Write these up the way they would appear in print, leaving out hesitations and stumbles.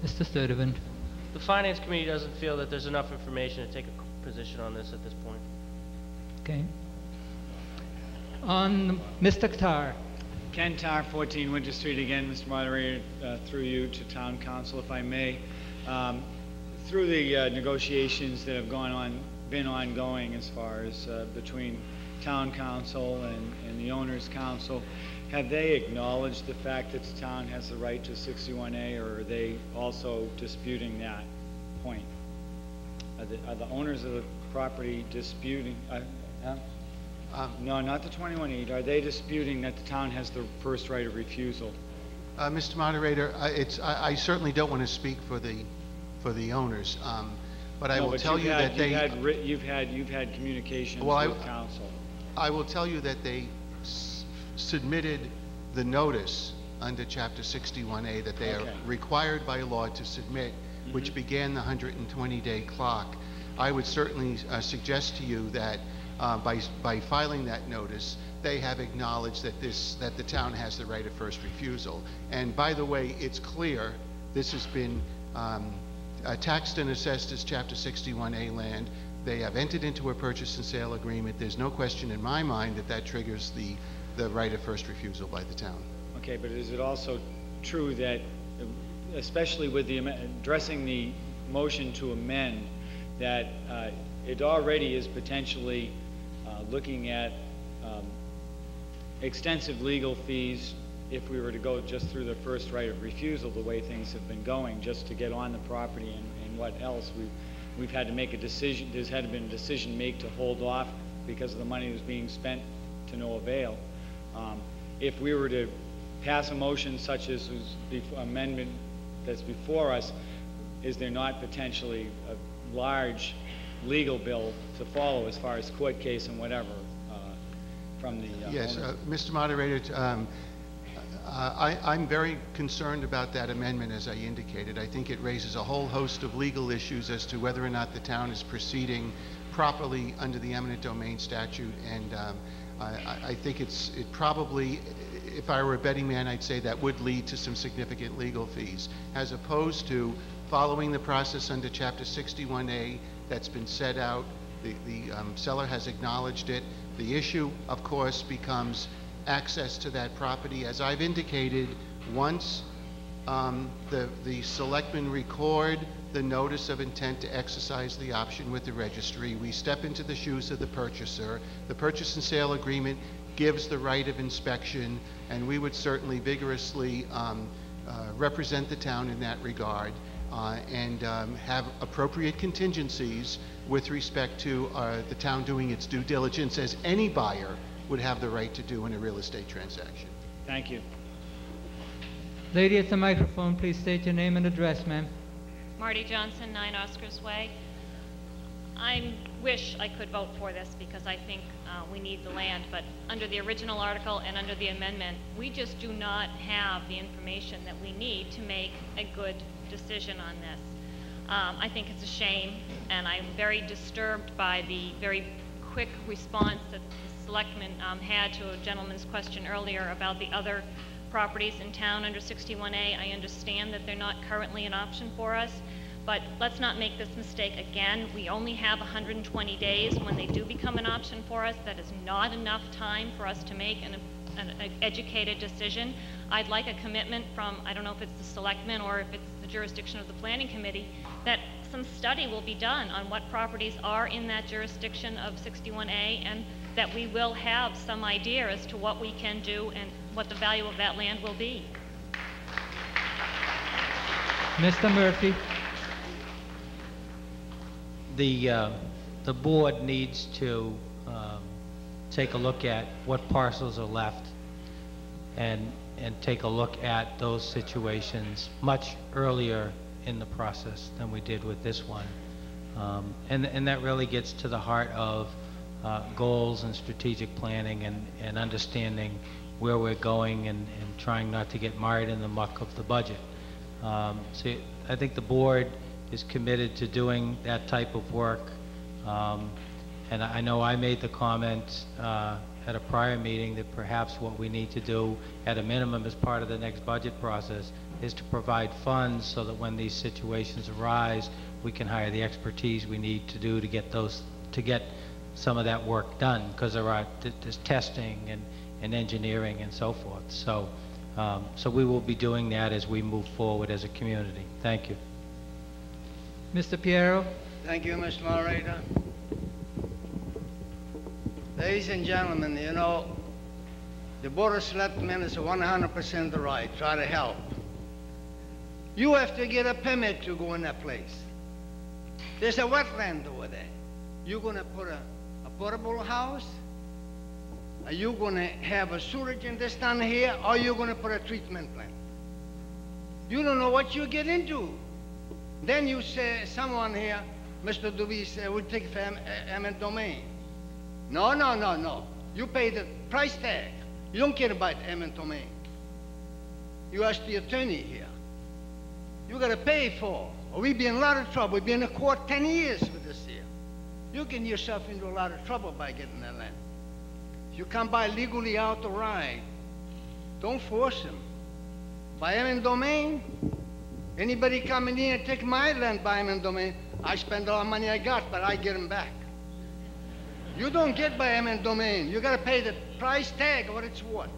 Mr. Sturtevant. The Finance Committee doesn't feel that there's enough information to take a position on this at this point. Okay. On Mr. Tar. Ken Tar, 14 Winter Street again, Mr. Moderator, through you to Town Council, if I may. Through the negotiations that have been ongoing as far as between Town Council and the Owners Council, have they acknowledged the fact that the town has the right to 61A, or are they also disputing that point? Are the owners of the property disputing? No, not the 21E. Are they disputing that the town has the first right of refusal? Mr. Moderator, I certainly don't want to speak for the owners, but I will tell you that you've had communications with council. I will tell you that they submitted the notice under Chapter 61A that they are required by law to submit, which began the 120-day clock. I would certainly suggest to you that by filing that notice, they have acknowledged that the town has the right of first refusal. And by the way, it's clear this has been taxed and assessed as Chapter 61A land. They have entered into a purchase and sale agreement. There's no question in my mind that triggers the right of first refusal by the town. Okay, but is it also true that, especially with addressing the motion to amend, that it already is potentially looking at extensive legal fees if we were to go just through the first right of refusal, the way things have been going, just to get on the property, and what else? We've had to make a decision. There's had to been a decision made to hold off because of the money that was being spent to no avail. If we were to pass a motion such as the amendment that's before us, is there not potentially a large legal bill to follow as far as court case and whatever from the yes, Mr. Moderator, I'm very concerned about that amendment, as I indicated. I think it raises a whole host of legal issues as to whether or not the town is proceeding properly under the eminent domain statute, and I think it probably, if I were a betting man, I'd say that would lead to some significant legal fees, as opposed to following the process under Chapter 61A that's been set out. The seller has acknowledged it. The issue, of course, becomes access to that property. As I've indicated, once the selectmen record the notice of intent to exercise the option with the registry, we step into the shoes of the purchaser. The purchase and sale agreement gives the right of inspection, and we would certainly vigorously represent the town in that regard and have appropriate contingencies with respect to the town doing its due diligence, as any buyer would have the right to do in a real estate transaction. Thank you. Lady at the microphone, please state your name and address, ma'am. Marty Johnson, 9 Oscars Way. I wish I could vote for this because I think we need the land, but under the original article and under the amendment, we just do not have the information that we need to make a good decision on this. I think it's a shame, and I'm very disturbed by the very quick response that the selectman had to a gentleman's question earlier about the other properties in town under 61A. I understand that they're not currently an option for us, but let's not make this mistake again. We only have 120 days when they do become an option for us. That is not enough time for us to make an educated decision. I'd like a commitment from, I don't know if it's the selectmen or if it's the jurisdiction of the planning committee, that some study will be done on what properties are in that jurisdiction of 61A, and that we will have some idea as to what we can do and what the value of that land will be. Mr. Murphy. The board needs to take a look at what parcels are left and take a look at those situations much earlier in the process than we did with this one. And that really gets to the heart of goals and strategic planning and understanding where we're going and trying not to get mired in the muck of the budget. So I think the board is committed to doing that type of work. And I know I made the comment at a prior meeting that perhaps what we need to do at a minimum as part of the next budget process is to provide funds so that when these situations arise, we can hire the expertise we need to do to get some of that work done, because there's testing and engineering and so forth. So, so we will be doing that as we move forward as a community. Thank you. Mr. Piero? Thank you, Mr. Moderator. Ladies and gentlemen, you know, the Board of Selectmen is 100% the right, try to help. You have to get a permit to go in that place. There's a wetland over there. You're gonna put a portable house? Are you gonna have a sewage in this down here, or are you gonna put a treatment plant? You don't know what you get into. Then you say, someone here, Mr. Dubie said, we'll take it for eminent domain. No, no, no, no. You pay the price tag. You don't care about eminent domain. You ask the attorney here. You gotta pay for it, or we'd be in a lot of trouble. We'd be in the court 10 years with this here. You get yourself into a lot of trouble by getting that land. If you come by legally out to ride, don't force him. By eminent domain, anybody coming in and take my land by eminent domain, I spend all the money I got, but I get them back. You don't get by eminent domain. You gotta pay the price tag of what it's worth.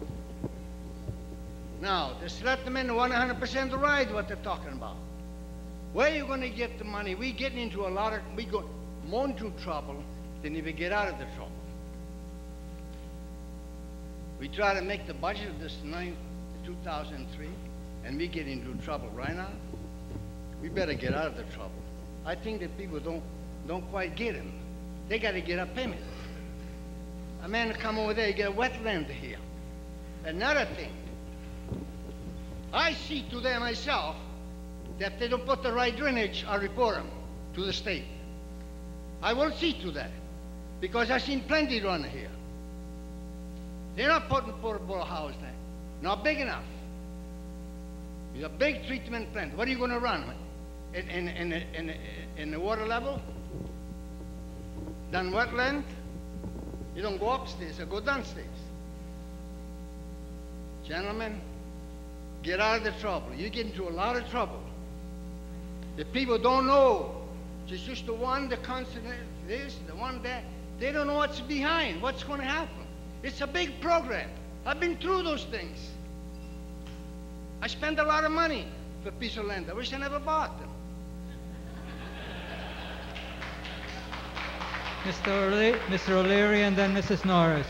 Now, the selectmen are 100% right what they're talking about. Where are you gonna get the money? We getting into a lot of, we go more into trouble than if we get out of the trouble. We try to make the budget of this 2003, and we get into trouble right now. We better get out of the trouble. I think that people don't quite get him. They got to get a payment. A man to come over there, you get a wetland here. Another thing, I see to them myself that if they don't put the right drainage, I'll report them to the state. I will see to that, because I've seen plenty run here. They're not putting a portable house there, not big enough. It's a big treatment plant. What are you going to run? In the water level? Down wetland? You don't go upstairs, you go downstairs. Gentlemen, get out of the trouble. You get into a lot of trouble. The people don't know. Just the one, the constant this, the one that. They don't know what's behind, what's going to happen. It's a big program. I've been through those things. I spent a lot of money for a piece of land. I wish I never bought them. Mr. O'Leary and then Mrs. Norris.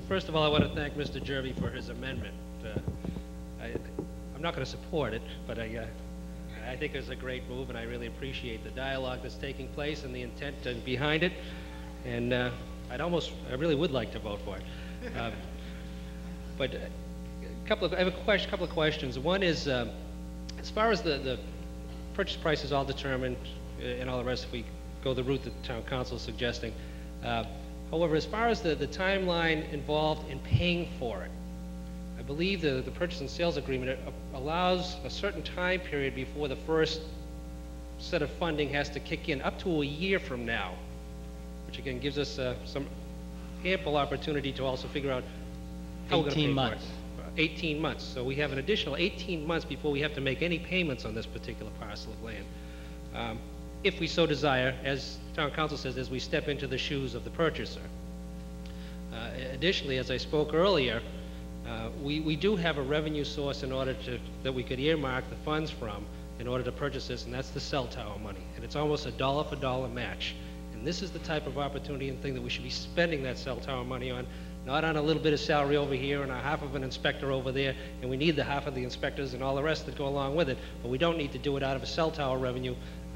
First of all, I want to thank Mr. Jervy for his amendment. I'm not going to support it, but I think it's a great move, and I really appreciate the dialogue that's taking place and the intent behind it. And I really would like to vote for it. But I have a couple of questions. One is, as far as the purchase price is all determined and all the rest, if we go the route that town council is suggesting. However, as far as the timeline involved in paying for it, I believe the purchase and sales agreement allows a certain time period before the first set of funding has to kick in, up to a year from now, which again gives us some ample opportunity to also figure out how we're going to pay 18 months. for it. 18 months. So we have an additional 18 months before we have to make any payments on this particular parcel of land. If we so desire, as town council says, as we step into the shoes of the purchaser. Additionally, as I spoke earlier, we do have a revenue source in order that we could earmark the funds from in order to purchase this, and that's the cell tower money. And it's almost a dollar for dollar match. And this is the type of opportunity and thing that we should be spending that cell tower money on, not on a little bit of salary over here and a half of an inspector over there, and we need the half of the inspectors and all the rest that go along with it, but we don't need to do it out of a cell tower revenue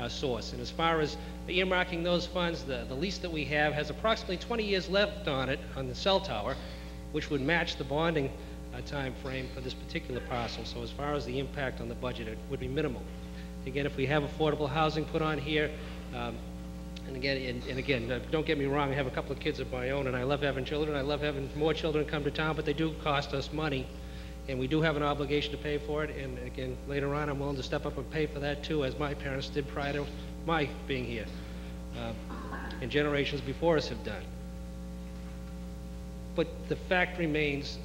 source. And as far as earmarking those funds, the lease that we have has approximately 20 years left on it, on the cell tower, which would match the bonding time frame for this particular parcel. So as far as the impact on the budget, it would be minimal. Again, if we have affordable housing put on here, and again, don't get me wrong, I have a couple of kids of my own, and I love having children. I love having more children come to town, but they do cost us money, and we do have an obligation to pay for it. And again, later on, I'm willing to step up and pay for that too, as my parents did prior to my being here, and generations before us have done. But the fact remains,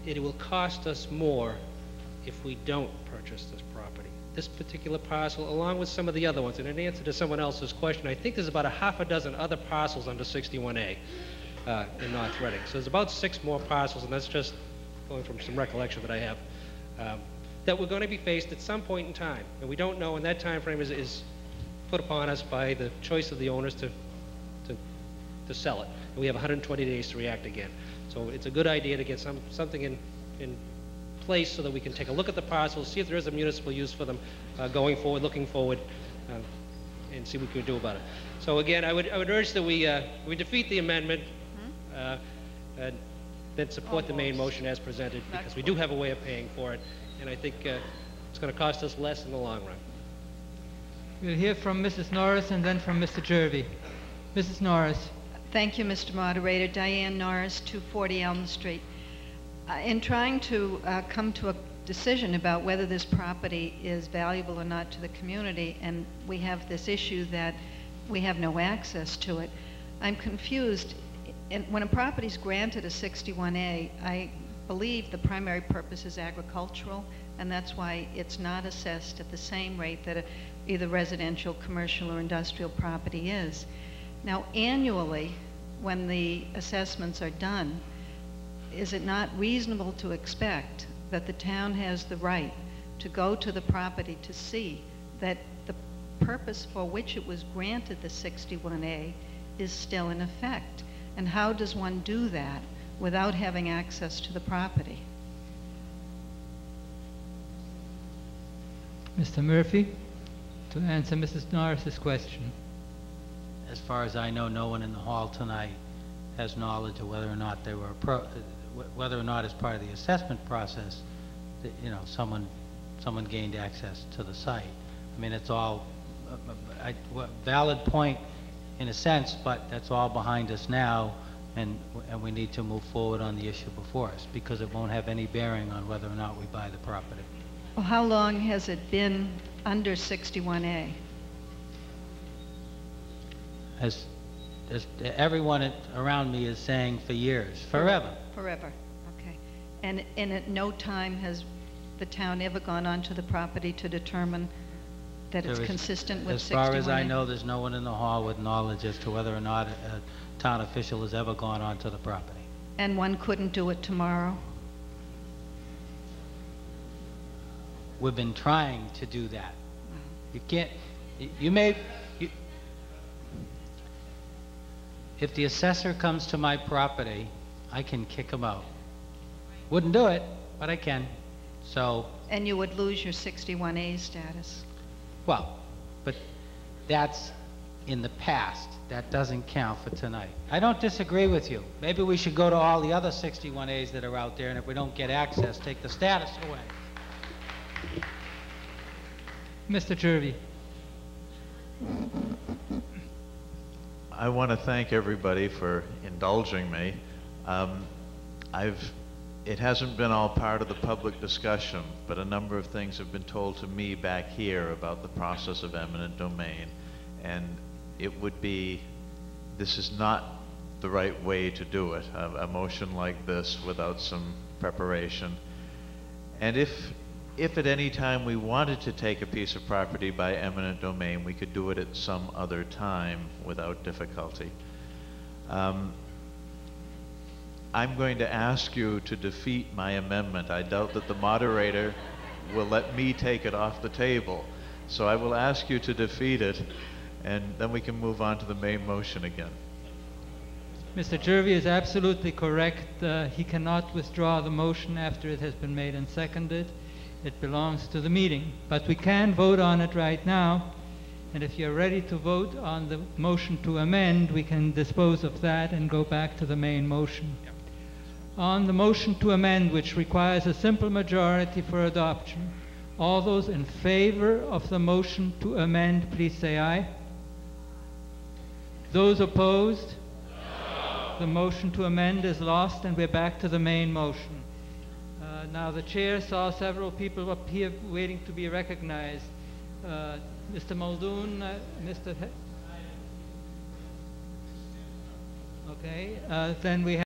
it will cost us more if we don't purchase this property. This particular parcel, along with some of the other ones, and in answer to someone else's question, I think there's about a half a dozen other parcels under 61A in North Reading. So there's about 6 more parcels, and that's just going from some recollection that I have, that we're going to be faced at some point in time. And we don't know, and that time frame is put upon us by the choice of the owners to sell it. And we have 120 days to react again. So it's a good idea to get something in place so that we can take a look at the parcels, see if there is a municipal use for them going forward, looking forward, and see what we can do about it. So again, I would urge that we defeat the amendment and then support the main motion as presented, because we do have a way of paying for it, and I think it's going to cost us less in the long run. We'll hear from Mrs. Norris and then from Mr. Jervy. Mrs. Norris. Thank you, Mr. Moderator. Diane Norris, 240 Elm Street. In trying to come to a decision about whether this property is valuable or not to the community, and we have this issue that we have no access to it, I'm confused. When a property is granted a 61A, I believe the primary purpose is agricultural, and that's why it's not assessed at the same rate that either residential, commercial, or industrial property is. Now, annually, when the assessments are done, is it not reasonable to expect that the town has the right to go to the property to see that the purpose for which it was granted the 61A is still in effect? And how does one do that without having access to the property? Mr. Murphy, to answer Mrs. Norris's question. As far as I know, no one in the hall tonight has knowledge of whether or not they were whether or not as part of the assessment process, that, you know, someone gained access to the site. I mean, it's all a valid point in a sense, but that's all behind us now, and we need to move forward on the issue before us, because it won't have any bearing on whether or not we buy the property. Well, how long has it been under 61A? As everyone around me is saying, for years, forever. Forever, okay. And at no time has the town ever gone onto the property to determine that it's consistent with 61A? As far as I know, there's no one in the hall with knowledge as to whether or not a town official has ever gone onto the property. And one couldn't do it tomorrow? We've been trying to do that. You can't, if the assessor comes to my property, I can kick him out. Wouldn't do it, but I can. So. And you would lose your 61A status? Well, but that's in the past. That doesn't count for tonight. I don't disagree with you. Maybe we should go to all the other 61As that are out there, and if we don't get access, take the status away. Mr. Jervy. I want to thank everybody for indulging me. It hasn't been all part of the public discussion, but a number of things have been told to me back here about the process of eminent domain, and it would be, this is not the right way to do it, a motion like this without some preparation. And if at any time we wanted to take a piece of property by eminent domain, we could do it at some other time without difficulty. I'm going to ask you to defeat my amendment. I doubt that the moderator will let me take it off the table. So I will ask you to defeat it, and then we can move on to the main motion again. Mr. Jervy is absolutely correct. He cannot withdraw the motion after it has been made and seconded. It belongs to the meeting. But we can vote on it right now. And if you're ready to vote on the motion to amend, we can dispose of that and go back to the main motion. Yep. On the motion to amend, which requires a simple majority for adoption, all those in favor of the motion to amend, please say aye. Those opposed? No. The motion to amend is lost, and we're back to the main motion. Now, the chair saw several people up here waiting to be recognized. Mr. Muldoon, Mr. Okay, then we have